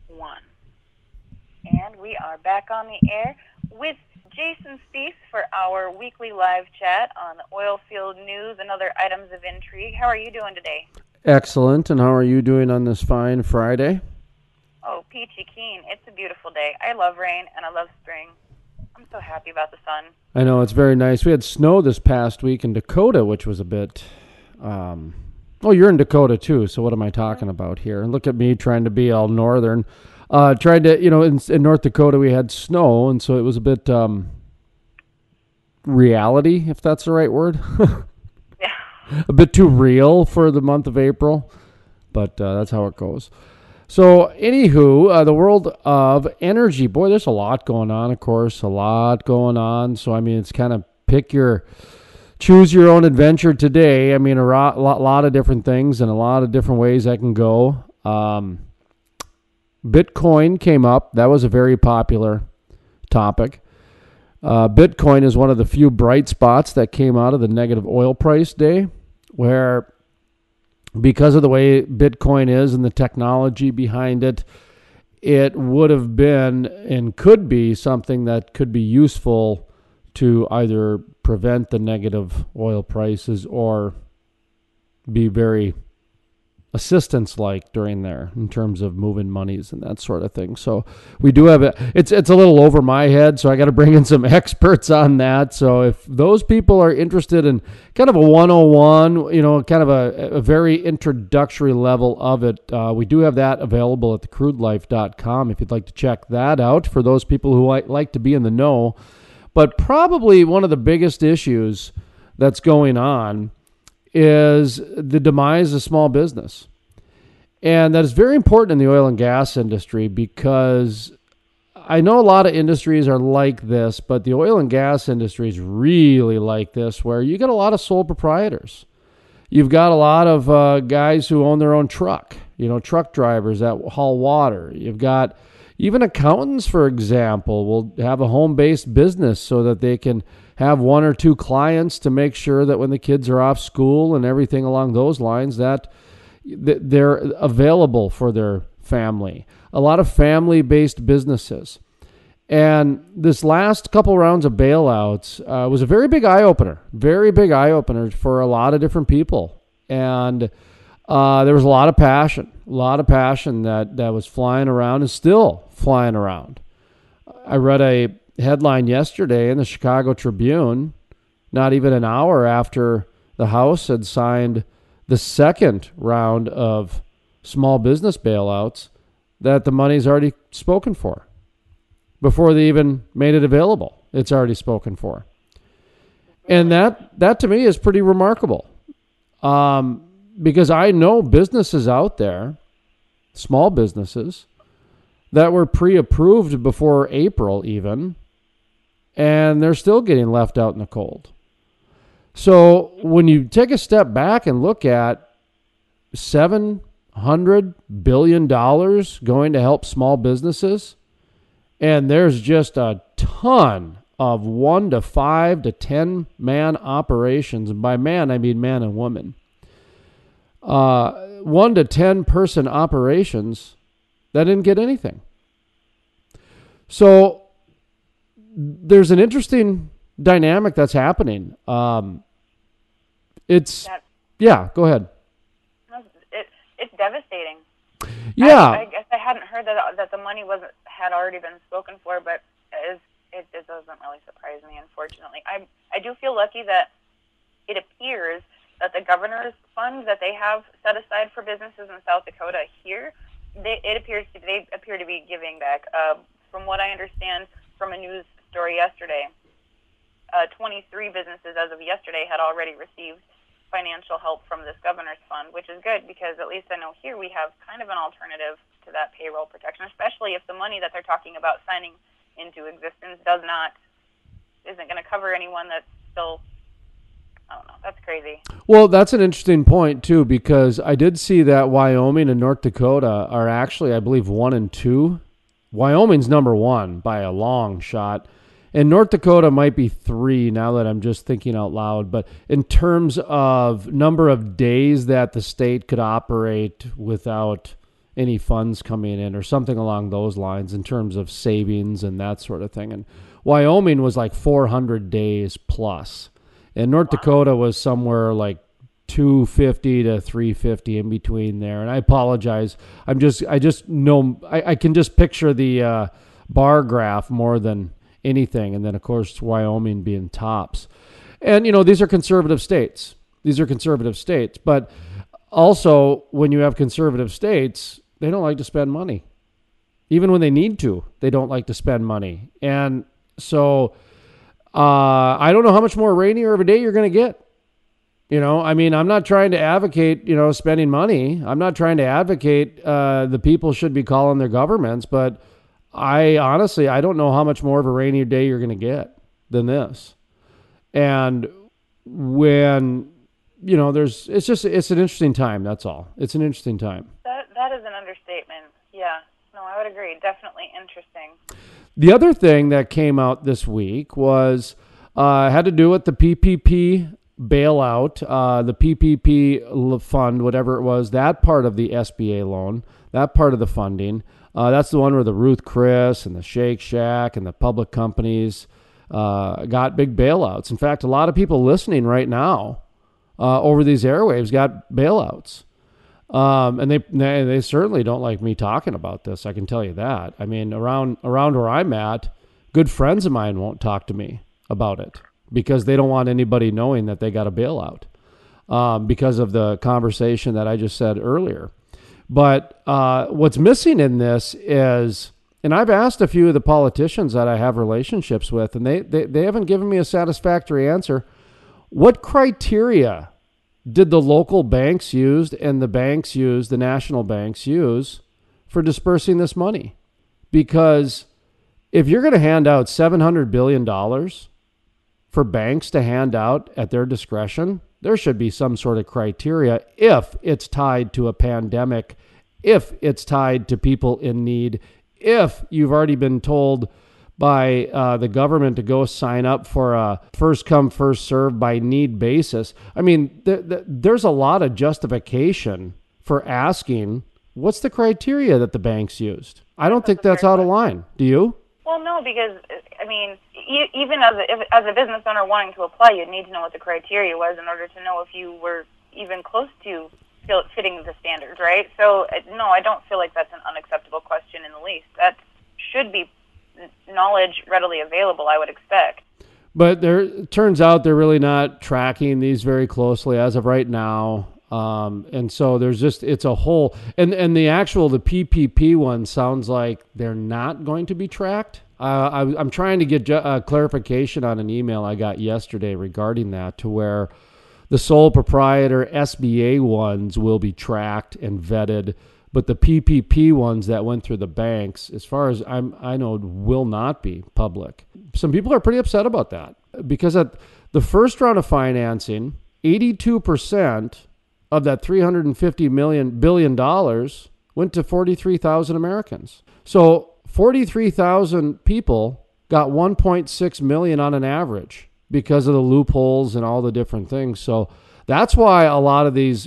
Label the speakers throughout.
Speaker 1: one. And we are back on the air with Jason Spiess for our weekly live chat on oil field news and other items of intrigue. How are you doing today?
Speaker 2: Excellent. And how are you doing on this fine Friday?
Speaker 1: Oh, peachy keen. It's a beautiful day. I love rain and I love spring. I'm so happy about the sun.
Speaker 2: I know, it's very nice. We had snow this past week in Dakota, which was a bit... you're in Dakota too, so what am I talking about here? Look at me trying to be all northern. In North Dakota we had snow, and so it was a bit reality, if that's the right word.
Speaker 1: Yeah.
Speaker 2: A bit too real for the month of April, but that's how it goes. So, anywho, the world of energy. Boy, there's a lot going on, of course, a lot going on. So, I mean, it's kind of choose your own adventure today. I mean, a lot of different things and a lot of different ways that can go. Bitcoin came up. That was a very popular topic. Bitcoin is one of the few bright spots that came out of the negative oil price day, where because of the way Bitcoin is and the technology behind it, it would have been and could be something that could be useful to either prevent the negative oil prices or be very assistance-like during there in terms of moving monies and that sort of thing. So we do have it's a little over my head, so I got to bring in some experts on that. So if those people are interested in kind of a 101, kind of a very introductory level of it, we do have that available at thecrudelife.com if you'd like to check that out for those people who like to be in the know. But probably one of the biggest issues that's going on is the demise of small business. And that is very important in the oil and gas industry, because I know a lot of industries are like this, but the oil and gas industry is really like this, where you get a lot of sole proprietors. You've got a lot of guys who own their own truck, truck drivers that haul water. You've got even accountants, for example, will have a home-based business so that they can have one or two clients to make sure that when the kids are off school and everything along those lines, that they're available for their family. A lot of family-based businesses. And this last couple rounds of bailouts was a very big eye-opener for a lot of different people. And there was a lot of passion that was flying around and still flying around. I read a headline yesterday in the Chicago Tribune, not even an hour after the House had signed the second round of small business bailouts, that the money's already spoken for. Before they even made it available, it's already spoken for. And that to me is pretty remarkable. Because I know businesses out there, small businesses, that were pre-approved before April even, and they're still getting left out in the cold. So when you take a step back and look at $700 billion going to help small businesses, and there's just a ton of 1 to 5 to 10 man operations, and by man I mean man and woman, 1 to 10 person operations that didn't get anything. So there's an interesting dynamic that's happening. Go ahead.
Speaker 1: It's devastating.
Speaker 2: Yeah.
Speaker 1: I guess I hadn't heard that the money had already been spoken for, but it doesn't really surprise me, unfortunately. I do feel lucky that it appears that the governor's funds that they have set aside for businesses in South Dakota here, they appear to be giving back. From what I understand from a news story yesterday, 23 businesses as of yesterday had already received financial help from this governor's fund, which is good because at least I know here we have kind of an alternative to that payroll protection, especially if the money that they're talking about signing into existence isn't going to cover anyone that's still, I don't know, that's crazy.
Speaker 2: Well, that's an interesting point too, because I did see that Wyoming and North Dakota are actually, I believe, 1 and 2. Wyoming's number 1 by a long shot. And North Dakota might be 3 now that I'm just thinking out loud. But in terms of number of days that the state could operate without any funds coming in or something along those lines in terms of savings and that sort of thing. And Wyoming was like 400 days plus. And North Dakota was somewhere like 250 to 350 in between there. And I apologize. I just know, I can just picture the bar graph more than anything. And then, of course, Wyoming being tops. And, these are conservative states. But also, when you have conservative states, they don't like to spend money. Even when they need to, they don't like to spend money. And so I don't know how much more rainier of a day you're going to get. I'm not trying to advocate, spending money. I'm not trying to advocate the people should be calling their governments, but I honestly don't know how much more of a rainier day you're going to get than this. And when, it's an interesting time. That's all. It's an interesting time.
Speaker 1: That is an understatement. Yeah. No, I would agree. Definitely interesting.
Speaker 2: The other thing that came out this week was had to do with the PPP bailout, the PPP fund, whatever it was, that part of the SBA loan, that part of the funding. That's the one where the Ruth Chris and the Shake Shack and the public companies got big bailouts. In fact, a lot of people listening right now over these airwaves got bailouts. And they certainly don't like me talking about this. I can tell you that. I mean, around where I'm at, good friends of mine won't talk to me about it because they don't want anybody knowing that they got a bailout because of the conversation that I just said earlier. But what's missing in this is, and I've asked a few of the politicians that I have relationships with, and they haven't given me a satisfactory answer. What criteria did the local banks use and the national banks use for dispersing this money? Because if you're going to hand out $700 billion for banks to hand out at their discretion, there should be some sort of criteria if it's tied to a pandemic, if it's tied to people in need, if you've already been told by the government to go sign up for a first come, first serve by need basis. I mean, there's a lot of justification for asking, what's the criteria that the banks used? I don't think that's out of line. Do you?
Speaker 1: Well, no, because, I mean, even as a business owner wanting to apply, you'd need to know what the criteria was in order to know if you were even close to fitting the standards, right? So, no, I don't feel like that's an unacceptable question in the least. That should be knowledge readily available, I would expect.
Speaker 2: But it turns out they're really not tracking these very closely as of right now. And so it's a whole, and the PPP one sounds like they're not going to be tracked. I'm trying to get clarification on an email I got yesterday regarding that, to where the sole proprietor SBA ones will be tracked and vetted, but the PPP ones that went through the banks, as far as I know, will not be public. Some people are pretty upset about that because at the first round of financing, 82% of that $350 billion went to 43,000 Americans. So 43,000 people got 1.6 million on an average because of the loopholes and all the different things. So that's why a lot of these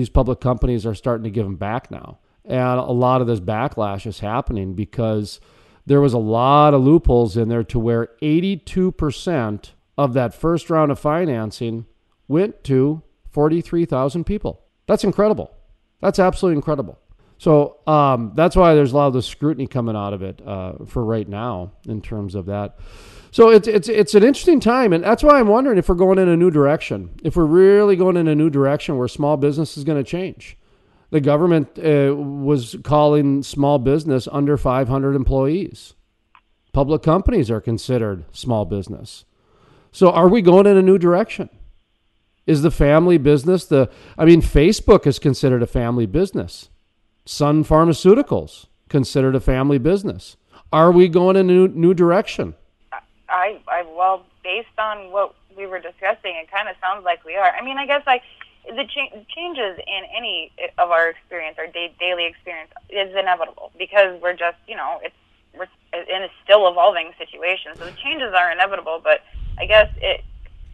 Speaker 2: public companies are starting to give them back now. And a lot of this backlash is happening because there was a lot of loopholes in there to where 82% of that first round of financing went to 43,000 people. That's incredible. That's absolutely incredible. So that's why there's a lot of the scrutiny coming out of it for right now in terms of that. So it's an interesting time, and that's why I'm wondering if we're going in a new direction. If we're really going in a new direction where small business is going to change. The government was calling small business under 500 employees. Public companies are considered small business. So are we going in a new direction? Is the family business Facebook is considered a family business. Sun Pharmaceuticals considered a family business. Are we going in a new direction?
Speaker 1: Well, based on what we were discussing, it kind of sounds like we are. I mean, I guess the changes in any of our experience, our daily experience, is inevitable because we're just, we're in a still evolving situation. So the changes are inevitable, but I guess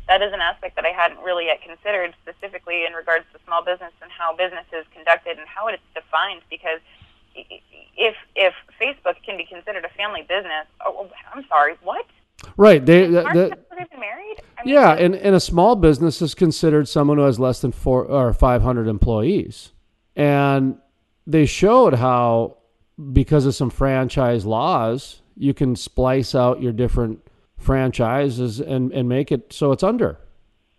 Speaker 1: that is an aspect that I hadn't really yet considered, specifically in regards to small business and how business is conducted and how it's defined, because if Facebook can be considered a family business, I'm sorry, what?
Speaker 2: Right.
Speaker 1: Aren't people even married? I mean,
Speaker 2: yeah, and a small business is considered someone who has less than 400 or 500 employees. And they showed how, because of some franchise laws, you can splice out your different franchises and make it so it's under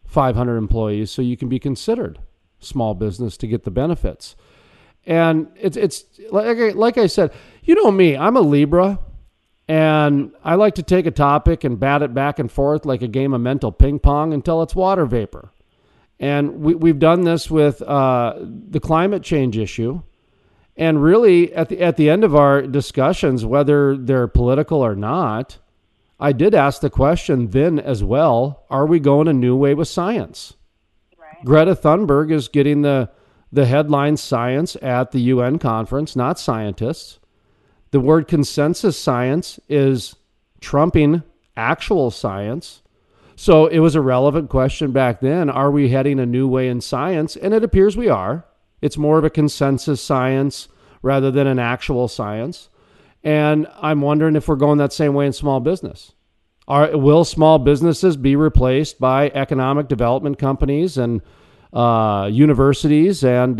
Speaker 2: 500 employees, so you can be considered small business to get the benefits. And it's like I said, you know me, I'm a Libra, and I like to take a topic and bat it back and forth like a game of mental ping pong until it's water vapor. And we've done this with the climate change issue. And really, at the end of our discussions, whether they're political or not, I did ask the question then as well, are we going a new way with science? Right. Greta Thunberg is getting the headline science at the UN conference, not scientists. The word consensus science is trumping actual science. So it was a relevant question back then. Are we heading a new way in science? And it appears we are. It's more of a consensus science rather than an actual science. And I'm wondering if we're going that same way in small business. Will small businesses be replaced by economic development companies and universities and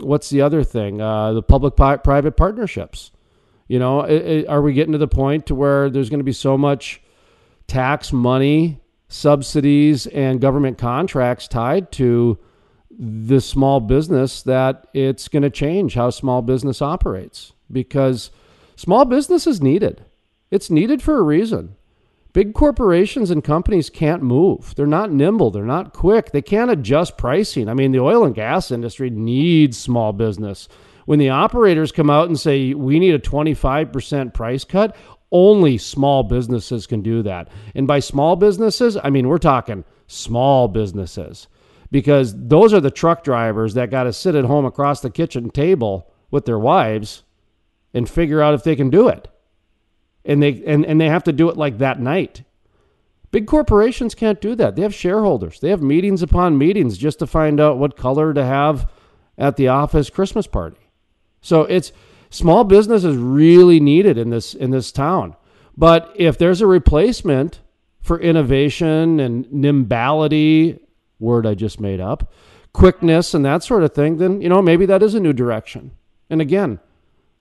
Speaker 2: what's the other thing? The public-private partnerships. You know, are we getting to the point to where there's going to be so much tax money, subsidies, and government contracts tied to the small business that it's going to change how small business operates? Because small business is needed. It's needed for a reason. Big corporations and companies can't move. They're not nimble. They're not quick. They can't adjust pricing. I mean, the oil and gas industry needs small business. When the operators come out and say, we need a 25% price cut, only small businesses can do that. And by small businesses, I mean, we're talking small businesses, because those are the truck drivers that got to sit at home across the kitchen table with their wives and figure out if they can do it. And they have to do it like that night. Big corporations can't do that. They have shareholders. They have meetings upon meetings just to find out what color to have at the office Christmas party. So it's small business is really needed in this town. But if there's a replacement for innovation and nimbality, word I just made up, quickness and that sort of thing, then, you know, maybe that is a new direction. And again,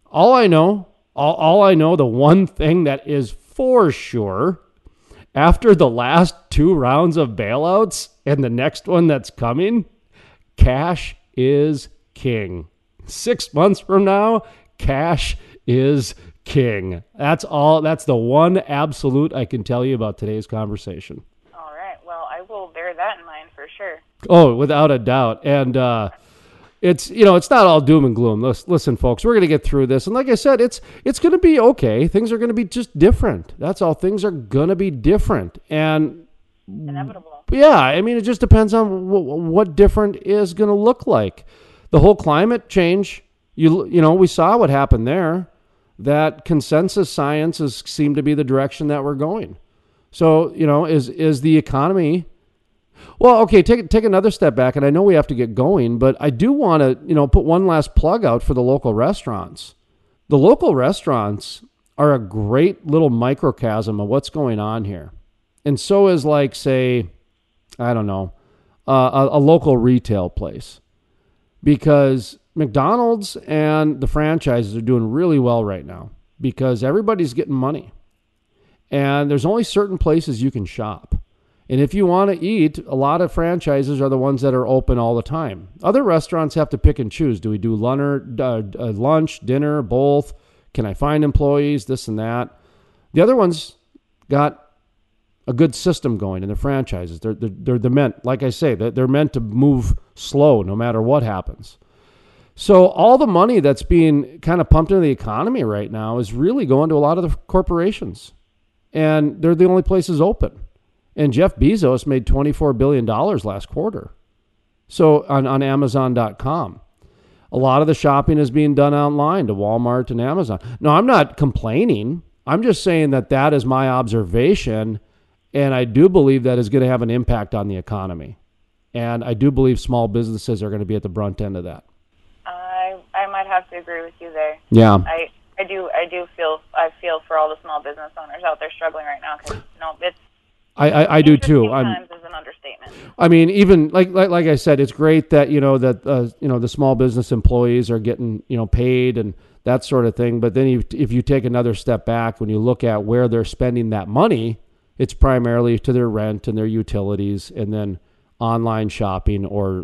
Speaker 2: all I know, the one thing that is for sure, after the last 2 rounds of bailouts and the next one that's coming, cash is king. 6 months from now, cash is king. That's all. That's the one absolute I can tell you about today's conversation.
Speaker 1: All right. Well, I will bear that in mind for sure.
Speaker 2: Oh, without a doubt. And it's not all doom and gloom. Listen, folks, we're going to get through this. And like I said, it's going to be okay. Things are going to be just different. That's all. Things are going to be different. And
Speaker 1: inevitable.
Speaker 2: Yeah. I mean, it just depends on what different is going to look like. The whole climate change, we saw what happened there. That consensus science seemed to be the direction that we're going. So, is the economy... Well, okay, take another step back, and I know we have to get going, but I do want to, put one last plug out for the local restaurants. The local restaurants are a great little microcosm of what's going on here. And so is, like, say, I don't know, a local retail place. Because McDonald's and the franchises are doing really well right now because everybody's getting money. And there's only certain places you can shop. And if you want to eat, a lot of franchises are the ones that are open all the time. Other restaurants have to pick and choose. Do we do lunch, dinner, both? Can I find employees, this and that? The other ones got a good system going in the franchises. They're meant, like I say, they're meant to move slow no matter what happens. So all the money that's being kind of pumped into the economy right now is really going to a lot of the corporations. And they're the only places open. And Jeff Bezos made $24 billion last quarter. So on Amazon.com. A lot of the shopping is being done online to Walmart and Amazon. No, I'm not complaining. I'm just saying that is my observation. And I do believe that is going to have an impact on the economy. And I do believe small businesses are going to be at the brunt end of that.
Speaker 1: I might have to agree with you there.
Speaker 2: Yeah.
Speaker 1: I feel for all the small business owners out there struggling right now, because it's
Speaker 2: I do too.
Speaker 1: Times is an understatement.
Speaker 2: I mean, even like I said, it's great that the small business employees are getting paid and that sort of thing. But then if you take another step back, when you look at where they're spending that money, it's primarily to their rent and their utilities, and then online shopping or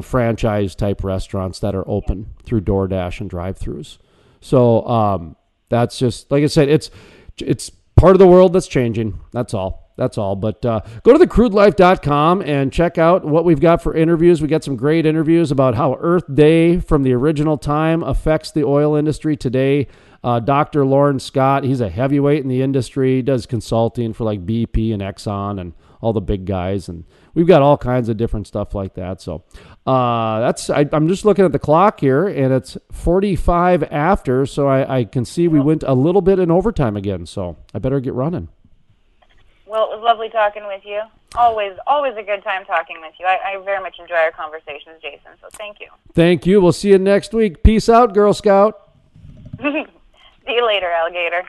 Speaker 2: franchise type restaurants that are open through DoorDash and drive-thrus. So that's just, like I said, it's part of the world that's changing. That's all. But go to thecrudelife.com and check out what we've got for interviews. We got some great interviews about how Earth Day from the original time affects the oil industry today. Dr. Lauren Scott, he's a heavyweight in the industry. He does consulting for like BP and Exxon and all the big guys. And we've got all kinds of different stuff like that. So I'm just looking at the clock here, and it's 45 after. So I can see we went a little bit in overtime again. So I better get running.
Speaker 1: Well, it was lovely talking with you. Always a good time talking with you. I very much enjoy our conversations, Jason, so thank you.
Speaker 2: Thank you. We'll see you next week. Peace out, Girl Scout.
Speaker 1: See you later, alligator.